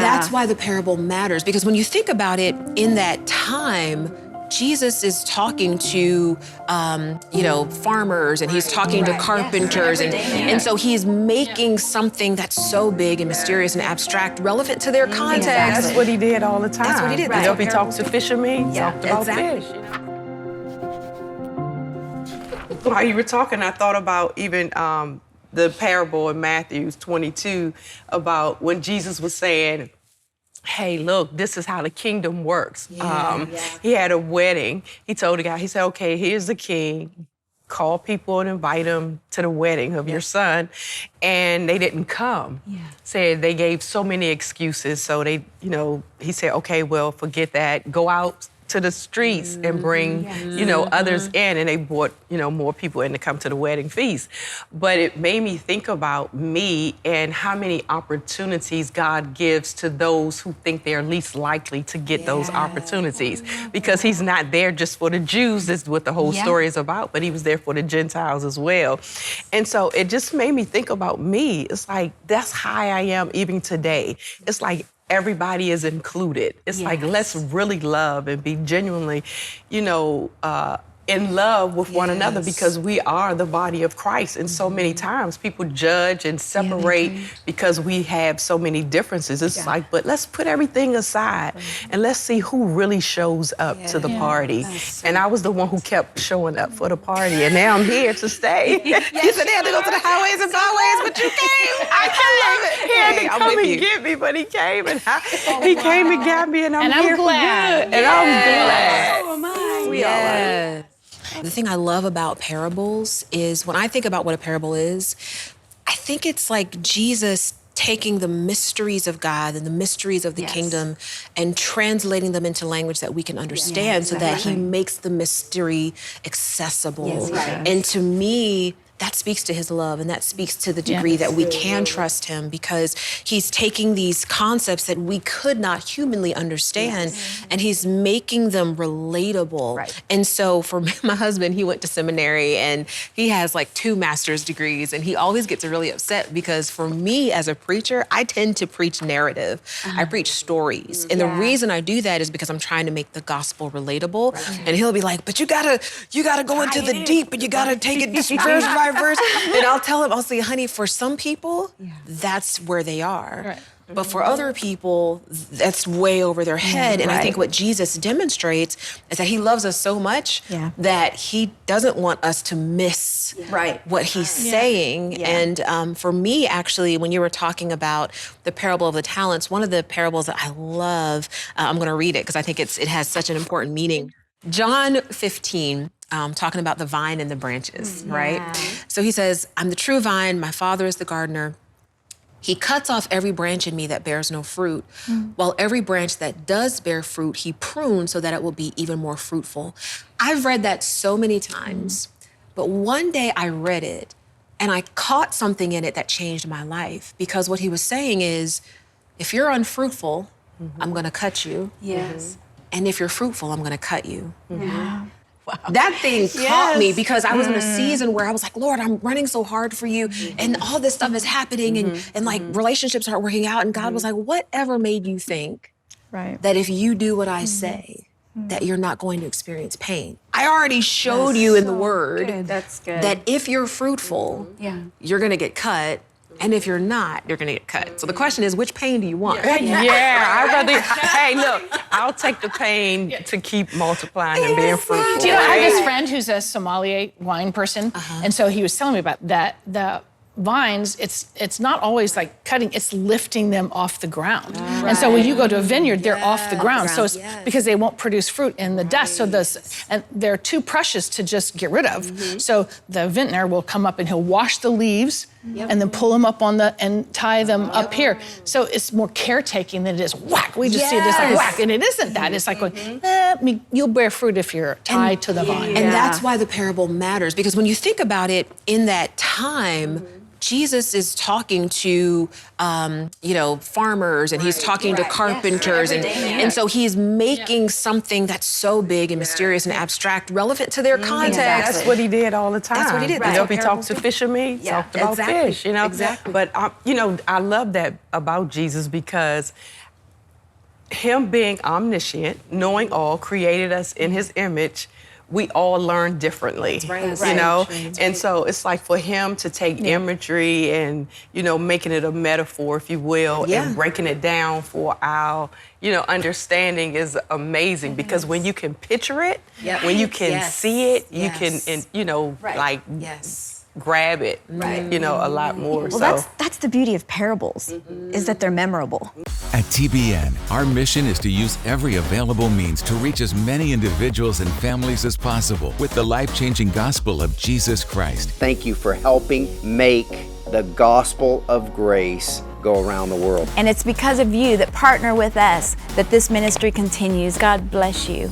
that's why the parable matters, because when you think about it, in that time, Jesus is talking to, farmers, and he's talking to carpenters, and so he's making something that's so big and mysterious and abstract relevant to their context. That's what he did all the time. That's what he did. You know, if he talked to fishermen, he talked about fish. While you were talking, I thought about even the parable in Matthew 22 about when Jesus was saying, hey, look, this is how the kingdom works. He had a wedding. He told the guy, he said, okay, here's the king. Call people and invite them to the wedding of your son. And they didn't come. Said they gave so many excuses. So they, he said, okay, well, forget that. Go out to the streets and bring, others in. And they brought, more people in to come to the wedding feast. But it made me think about me and how many opportunities God gives to those who think they're least likely to get those opportunities. Because he's not there just for the Jews, that's what the whole story is about, but he was there for the Gentiles as well. And so it just made me think about me. It's like, that's how I am even today. It's like, everybody is included. It's like, let's really love and be genuinely, in love with one another, because we are the body of Christ. And so many times people judge and separate because we have so many differences. It's like, but let's put everything aside and let's see who really shows up to the party. And I was the one who kept showing up for the party, and now I'm here to stay. You said they had to go to the highways and byways, but you came. I came. He had to come and get me, but he came, and he came and got me, and I'm here glad. for good. And I'm glad. So am I. We all are. The thing I love about parables is, when I think about what a parable is, I think it's like Jesus taking the mysteries of God and the mysteries of the kingdom and translating them into language that we can understand, so that he makes the mystery accessible. And to me, that speaks to his love, and that speaks to the degree that we can trust him, because he's taking these concepts that we could not humanly understand, and he's making them relatable. And so for me, my husband, he went to seminary, and he has like 2 master's degrees, and he always gets really upset because for me as a preacher, I tend to preach narrative. I preach stories. And the reason I do that is because I'm trying to make the gospel relatable. And he'll be like, but you gotta go into the deep, and you gotta take it just verse by verse. And I'll tell him, I'll say, honey, for some people, that's where they are. But for other people, that's way over their head. And I think what Jesus demonstrates is that he loves us so much that he doesn't want us to miss what he's saying. And for me, actually, when you were talking about the parable of the talents, one of the parables that I love, I'm going to read it because I think it has such an important meaning. John 15, talking about the vine and the branches, right? So he says, I'm the true vine, my Father is the gardener. He cuts off every branch in me that bears no fruit, while every branch that does bear fruit, he prunes so that it will be even more fruitful. I've read that so many times, but one day I read it and I caught something in it that changed my life, because what he was saying is, if you're unfruitful, I'm gonna cut you. And if you're fruitful, I'm gonna cut you. Wow. That thing caught me, because I was in a season where I was like, Lord, I'm running so hard for you, and all this stuff is happening, and like relationships aren't working out, and God was like, whatever made you think that if you do what I say, that you're not going to experience pain? I already showed you in the Word that if you're fruitful, you're gonna get cut. And if you're not, you're gonna get cut. So the question is, which pain do you want? I'd rather, hey, look, I'll take the pain to keep multiplying and being fruitful. Do you know, I have this friend who's a sommelier wine person, and so he was telling me about that. The vines, it's not always like cutting, it's lifting them off the ground. And so when you go to a vineyard, they're off the ground. So it's because they won't produce fruit in the dust. So and they're too precious to just get rid of. So the vintner will come up and he'll wash the leaves and then pull them up and tie them up here. So it's more caretaking than it is whack. We just see it as like whack, and it isn't that. It's like going, you'll bear fruit if you're tied to the vine. And that's why the parable matters, because when you think about it, in that time, Jesus is talking to, farmers, and he's talking to carpenters, and so he's making something that's so big and mysterious and abstract relevant to their context. That's what he did all the time. That's what he did. You know, if he talked to fishermen, he talked about fish, But, I love that about Jesus, because him being omniscient, knowing all, created us in his image, we all learn differently, you know? And so it's like for him to take imagery and, you know, making it a metaphor, if you will, and breaking it down for our, you know, understanding is amazing because when you can picture it, when you can see it, you can, and, you know, like grab it, you know, a lot more. Well, that's the beauty of parables, is that they're memorable. At TBN, our mission is to use every available means to reach as many individuals and families as possible with the life-changing gospel of Jesus Christ. Thank you for helping make the gospel of grace go around the world. And it's because of you that partner with us that this ministry continues. God bless you.